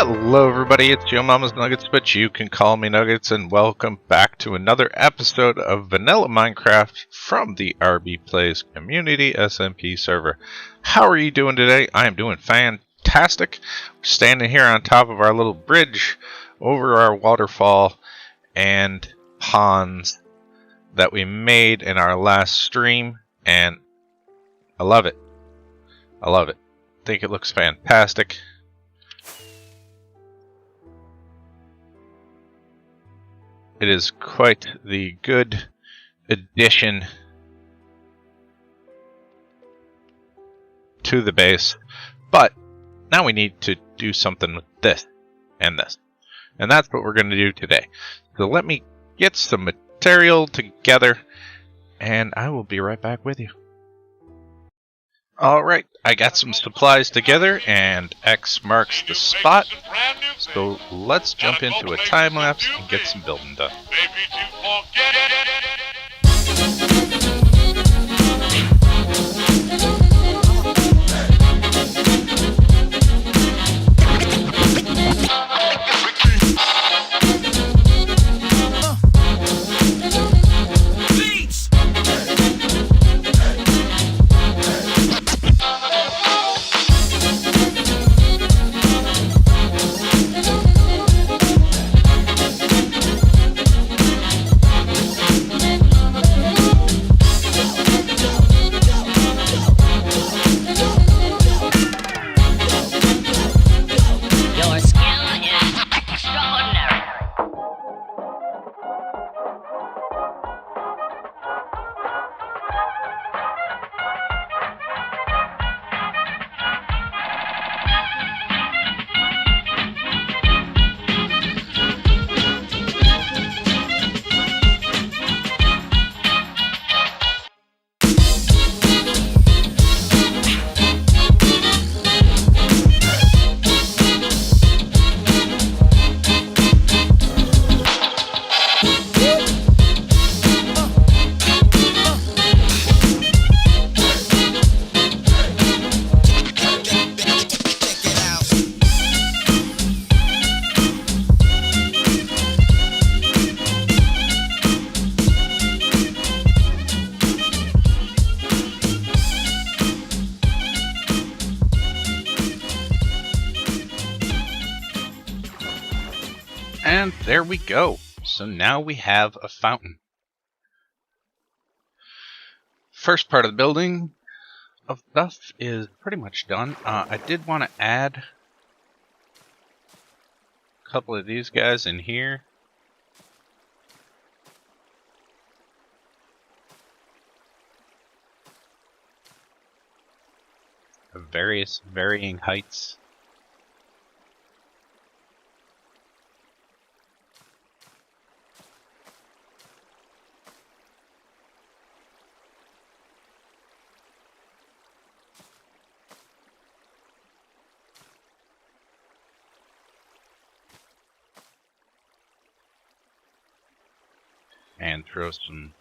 Hello everybody, it's Yomamasnuggets, but you can call me Nuggets, and welcome back to another episode of Vanilla Minecraft from the RB Plays Community SMP server. How are you doing today? I am doing fantastic. We're standing here on top of our little bridge over our waterfall and ponds that we made in our last stream, and I love it. I love it. I think it looks fantastic. It is quite the good addition to the base, but now we need to do something with this and this, and that's what we're going to do today. So let me get some material together, and I will be right back with you. Alright, I got some supplies together, and X marks the spot. So let's jump into a time lapse and get some building done. And there we go. So now we have a fountain. First part of the building of stuff is pretty much done. I did want to add a couple of these guys in here. Of various varying heights. And throw some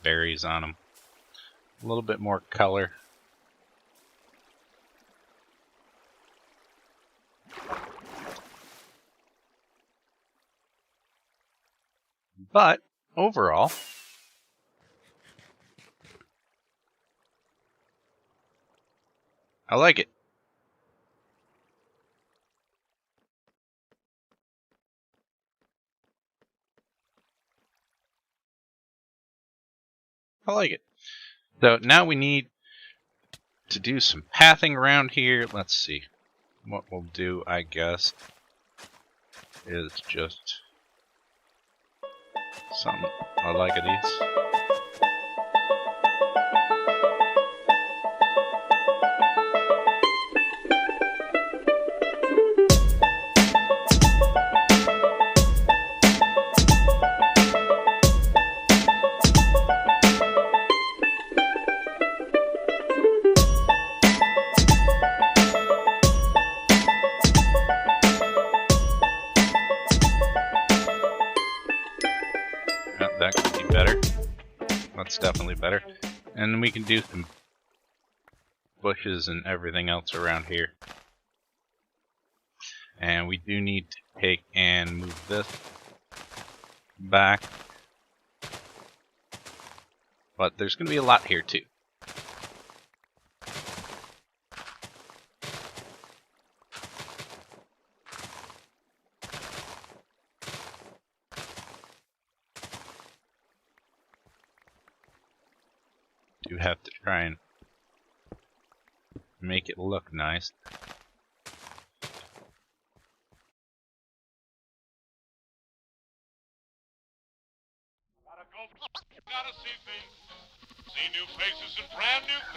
berries on them. A little bit more color. But overall, I like it. I like it. So now we need to do some pathing around here. Let's see. What we'll do, I guess, is just something I like of these. That could be better. That's definitely better. And we can do some bushes and everything else around here. And we do need to take and move this back. But there's going to be a lot here too. Do have to try and make it look nice.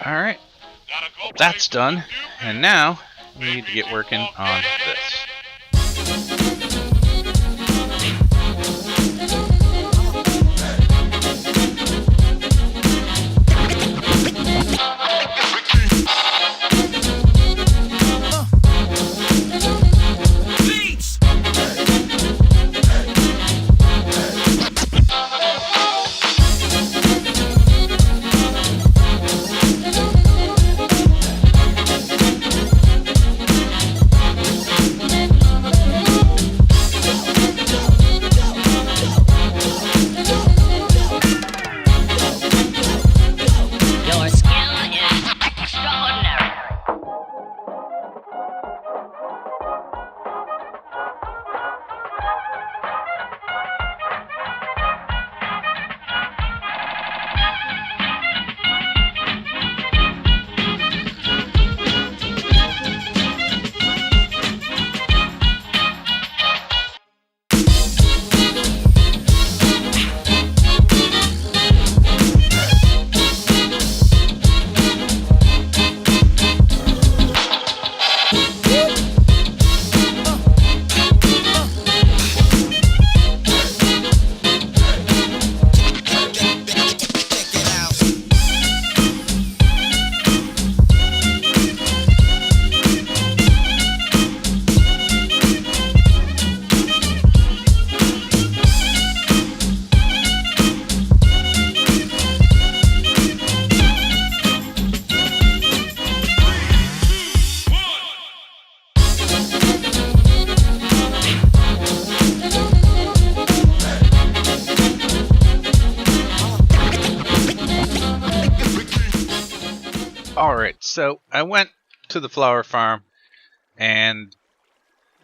Alright, that's done, and now we need to get working on this. Alright, so I went to the flower farm, and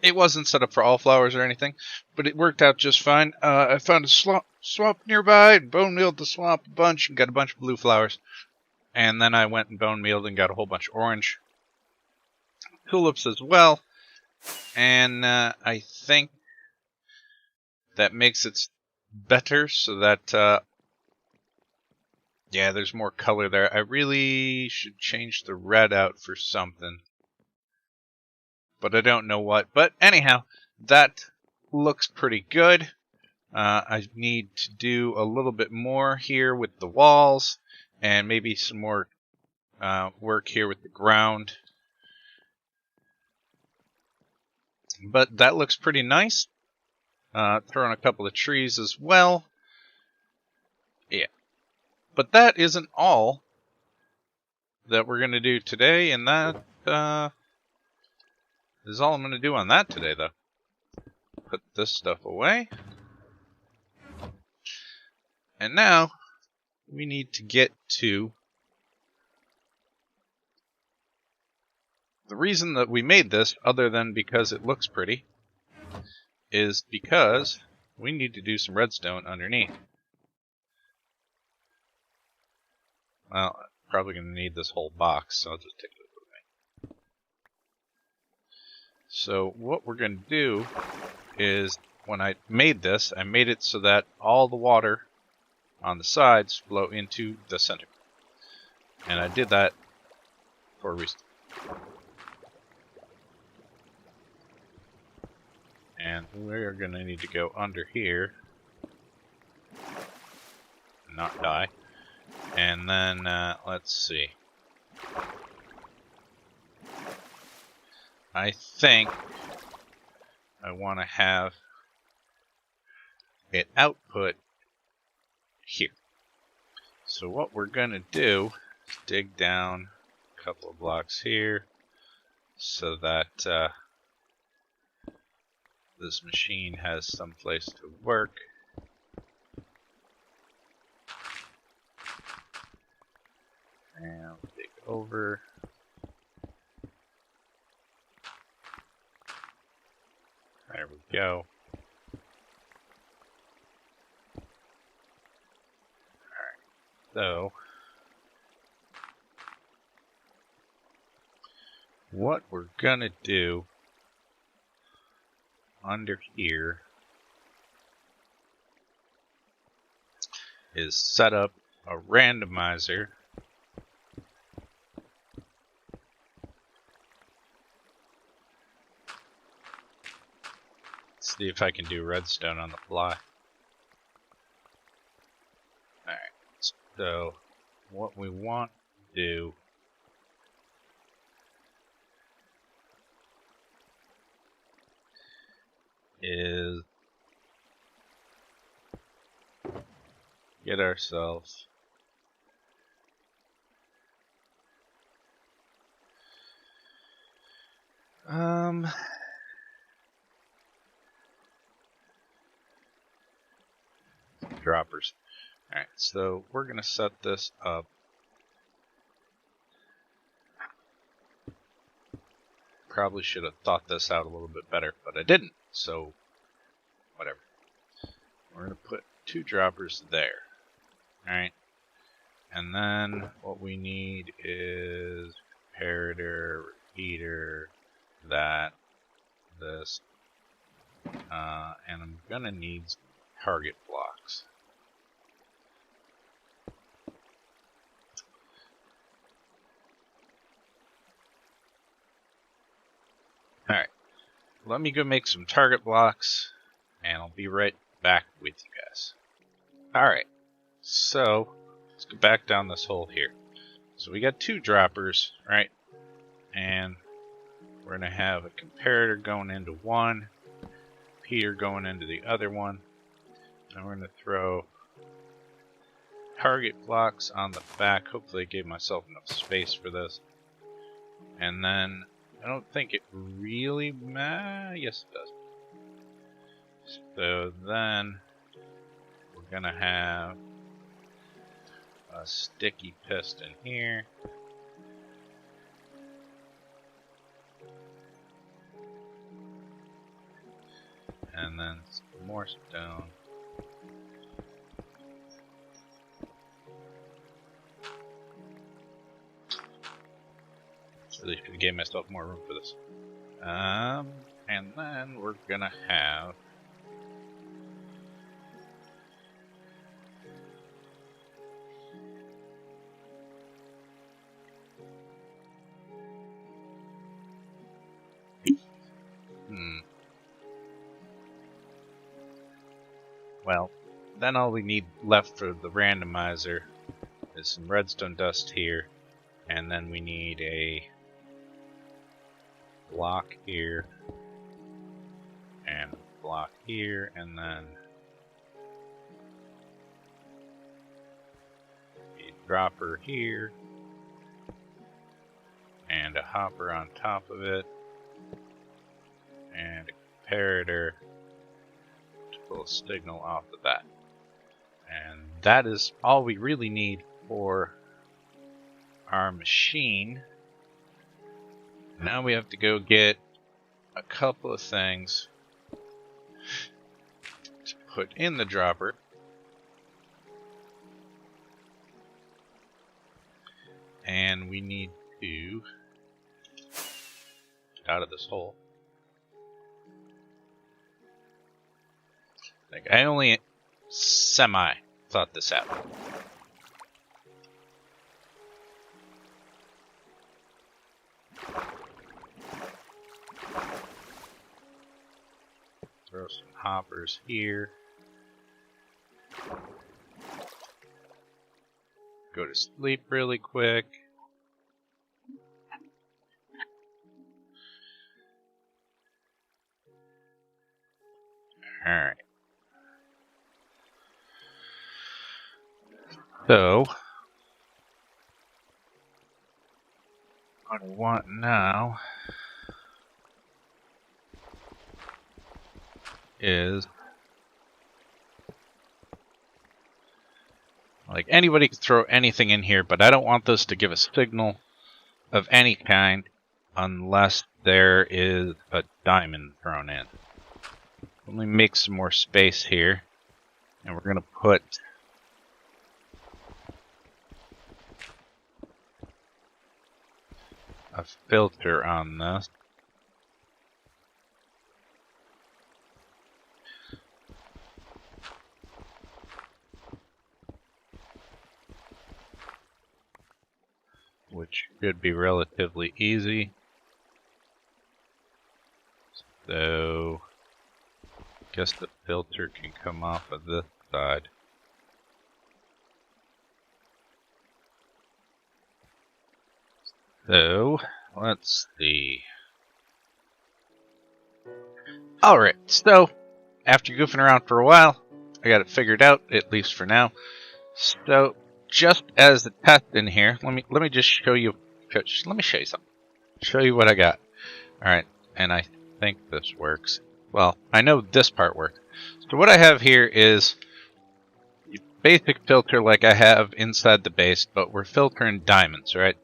it wasn't set up for all flowers or anything, but it worked out just fine. I found a swamp nearby, and bone mealed the swamp a bunch, and got a bunch of blue flowers. And then I went and bone mealed and got a whole bunch of orange tulips as well. And I think that makes it better, so that yeah, there's more color there. I really should change the red out for something, but I don't know what. But anyhow, that looks pretty good. I need to do a little bit more here with the walls, and maybe some more work here with the ground. But that looks pretty nice. Throw in a couple of trees as well. Yeah. But that isn't all that we're going to do today, and that is all I'm going to do on that today, though. Put this stuff away. And now, we need to get to the reason that we made this, other than because it looks pretty, is because we need to do some redstone underneath. Well, I'm probably going to need this whole box, so I'll just take it with me. So what we're going to do is, when I made this, I made it so that all the water on the sides flow into the center. And I did that for a reason. And we're going to need to go under here and not die. And then, let's see. I think I want to have it output here. So what we're going to do is dig down a couple of blocks here so that this machine has some place to work. And dig over. There we go. Alright, so what we're gonna do under here is set up a randomizer see if I can do redstone on the fly. Alright, so what we want to do is get ourselves droppers. Alright, so we're gonna set this up. Probably should have thought this out a little bit better, but I didn't, so whatever. We're gonna put 2 droppers there. Alright. And then what we need is comparator, repeater, that, this, and I'm gonna need some target blocks. Alright, let me go make some target blocks, and I'll be right back with you guys. Alright, so let's go back down this hole here. So we got 2 droppers, right? And we're going to have a comparator going into one, repeater going into the other one, and we're going to throw target blocks on the back. Hopefully I gave myself enough space for this. And then I don't think it really yes it does. So then we're gonna have a sticky piston here. And then some more stone. Really should have gave myself more room for this. And then we're gonna have well, then all we need left for the randomizer is some redstone dust here, and then we need a block here, and block here, and then a dropper here, and a hopper on top of it, and a comparator to pull a signal off of that. And that is all we really need for our machine. Now we have to go get a couple of things to put in the dropper. And we need to get out of this hole. Like, I only semi thought this out. Throw some hoppers here. Go to sleep really quick. Alright. So, what I want now is, like, anybody can throw anything in here, but I don't want this to give a signal of any kind unless there is a diamond thrown in. Let me make some more space here, and we're going to put a filter on this. Which should be relatively easy. So, guess the filter can come off of this side. So, let's see. Alright, so, after goofing around for a while, I got it figured out, at least for now. So, just as a test in here, let me just show you. Let me show you something. Show you what I got. All right, and I think this works. Well, I know this part works. So what I have here is a basic filter like I have inside the base, but we're filtering diamonds, right?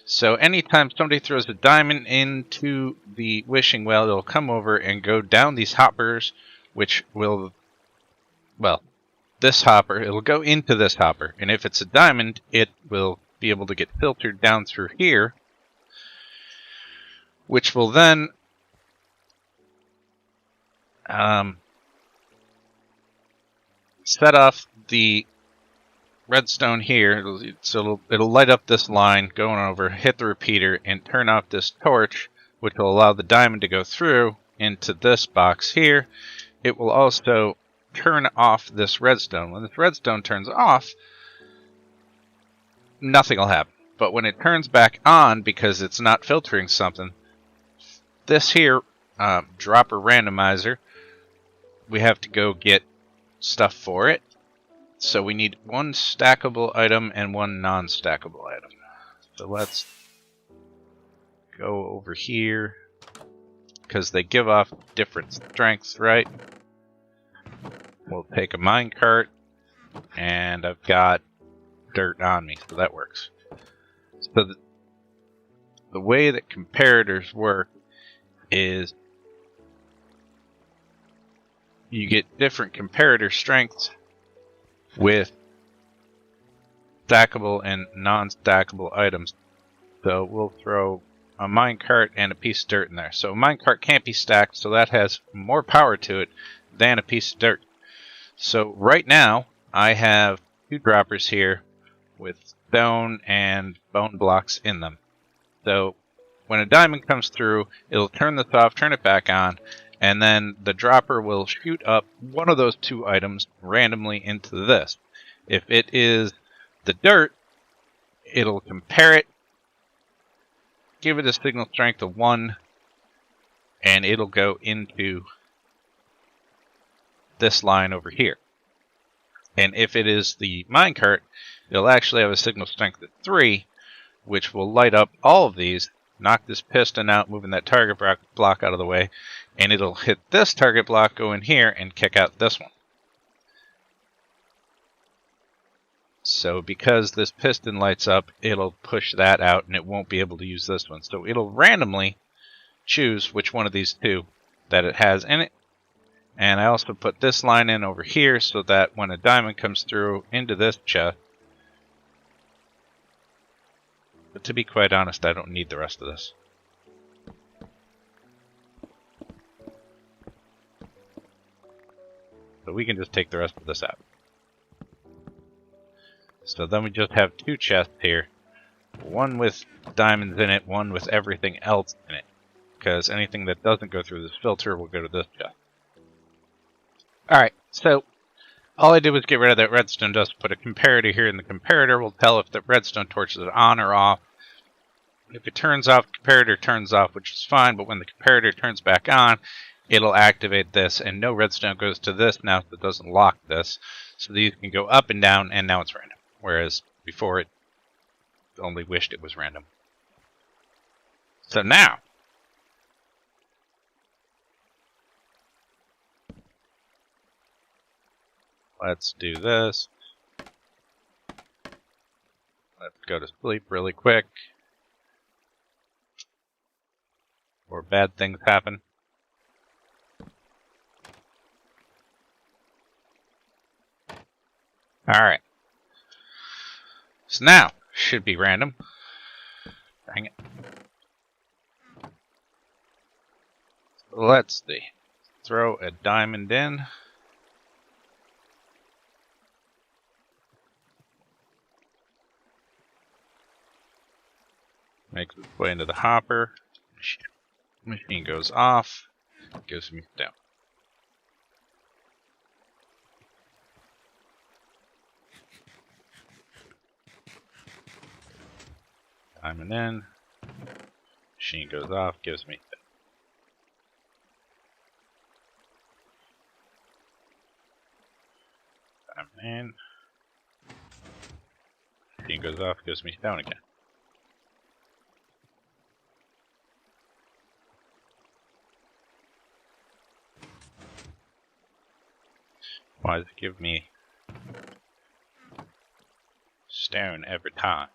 So anytime somebody throws a diamond into the wishing well, it'll come over and go down these hoppers, which will, well, this hopper, it'll go into this hopper, and if it's a diamond, it will be able to get filtered down through here, which will then set off the redstone here. So it'll light up this line going over, hit the repeater, and turn off this torch, which will allow the diamond to go through into this box here. It will also turn off this redstone. When this redstone turns off, nothing will happen. But when it turns back on, because it's not filtering something, this here dropper randomizer, we have to go get stuff for it. So we need one stackable item and one non-stackable item. So let's go over here, because they give off different strengths, right? We'll take a minecart, and I've got dirt on me, so that works. So the way that comparators work is you get different comparator strengths with stackable and non-stackable items. So we'll throw a minecart and a piece of dirt in there. So a minecart can't be stacked, so that has more power to it than a piece of dirt. So right now, I have two droppers here with stone and bone blocks in them. So when a diamond comes through, it'll turn this off, turn it back on, and then the dropper will shoot up one of those two items randomly into this. If it is the dirt, it'll compare it, give it a signal strength of 1, and it'll go into this line over here. And if it is the minecart, it'll actually have a signal strength of 3, which will light up all of these, knock this piston out, moving that target block out of the way, and it'll hit this target block, go in here, and kick out this one. So because this piston lights up, it'll push that out, and it won't be able to use this one. So it'll randomly choose which one of these two that it has in it. And I also put this line in over here so that when a diamond comes through into this chest, but to be quite honest, I don't need the rest of this. So we can just take the rest of this out. So then we just have two chests here. One with diamonds in it, one with everything else in it. Because anything that doesn't go through this filter will go to this chest. Alright, so all I did was get rid of that redstone dust, put a comparator here, and the comparator will tell if the redstone torch is on or off. If it turns off, the comparator turns off, which is fine, but when the comparator turns back on, it'll activate this, and no redstone goes to this now, so it doesn't lock this. So these can go up and down, and now it's random. Whereas before it only wished it was random. So now, Let's do this. Let's go to sleep really quick. Or bad things happen. Alright. So now, should be random. Dang it. Let's see. Throw a diamond in. Makes its way into the hopper. Machine goes off. Gives me down. Diamond in. Machine goes off. Gives me down. Diamond in. Machine goes off. Gives me down again. Why does it give me stone every time?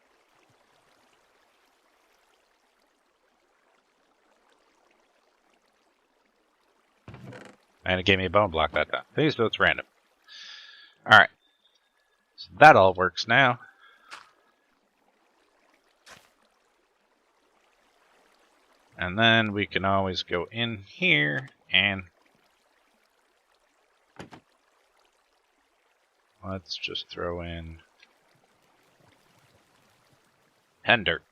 And it gave me a bone block that time. See, so it's random. Alright. So that all works now. And then we can always go in here and let's just throw in 10 dirt.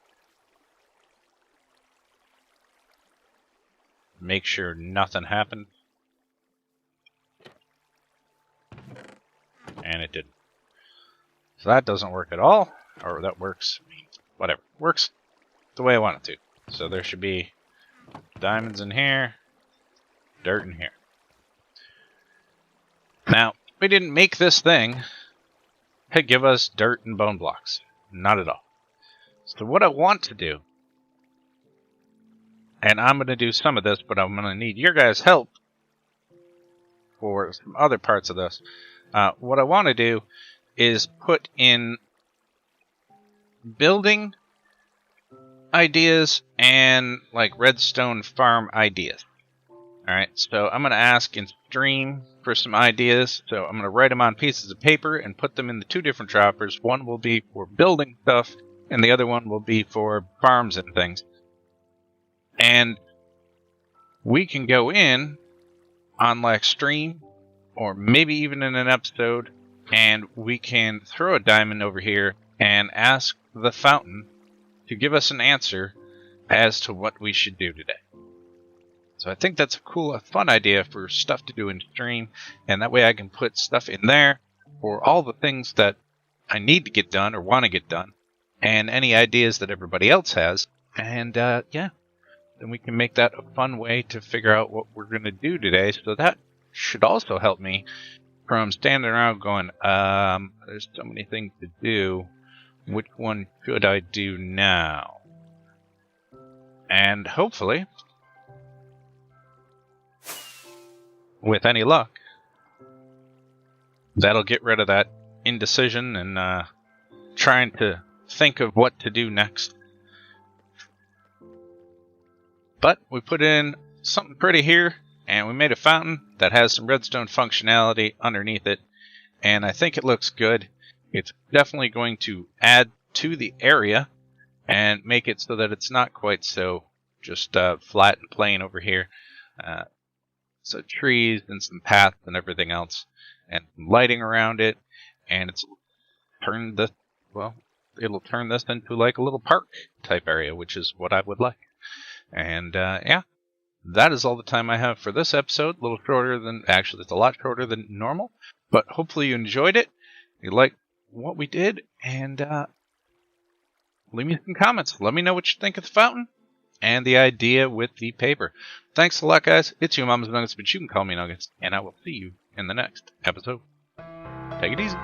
Make sure nothing happened. And it didn't. So that doesn't work at all. Or that works, whatever. Works the way I want it to. So there should be diamonds in here, dirt in here. Now, we didn't make this thing to give us dirt and bone blocks. Not at all. So what I want to do, and I'm going to do some of this, but I'm going to need your guys' help for some other parts of this. What I want to do is put in building ideas and like redstone farm ideas. Alright, so I'm going to ask in stream for some ideas. So I'm going to write them on pieces of paper and put them in the two different droppers. One will be for building stuff, and the other one will be for farms and things. And we can go in on like stream, or maybe even in an episode, and we can throw a diamond over here and ask the fountain to give us an answer as to what we should do today. So I think that's a cool, fun idea for stuff to do in stream, and that way I can put stuff in there for all the things that I need to get done or want to get done, and any ideas that everybody else has, and yeah, then we can make that a fun way to figure out what we're going to do today. So that should also help me from standing around going, there's so many things to do. Which one should I do now? And hopefully, with any luck, that'll get rid of that indecision and trying to think of what to do next. But we put in something pretty here, and we made a fountain that has some redstone functionality underneath it, and I think it looks good. It's definitely going to add to the area and make it so that it's not quite so just flat and plain over here. So trees and some paths and everything else, and some lighting around it, and it's turned this, well, it'll turn this into like a little park type area, which is what I would like. And yeah, that is all the time I have for this episode. A little shorter than, actually it's a lot shorter than normal, but hopefully you enjoyed it. You liked what we did, and leave me some comments. Let me know what you think of the fountain and the idea with the paper. Thanks a lot, guys. It's Yomamasnuggets, but you can call me Nuggets, and I will see you in the next episode. Take it easy.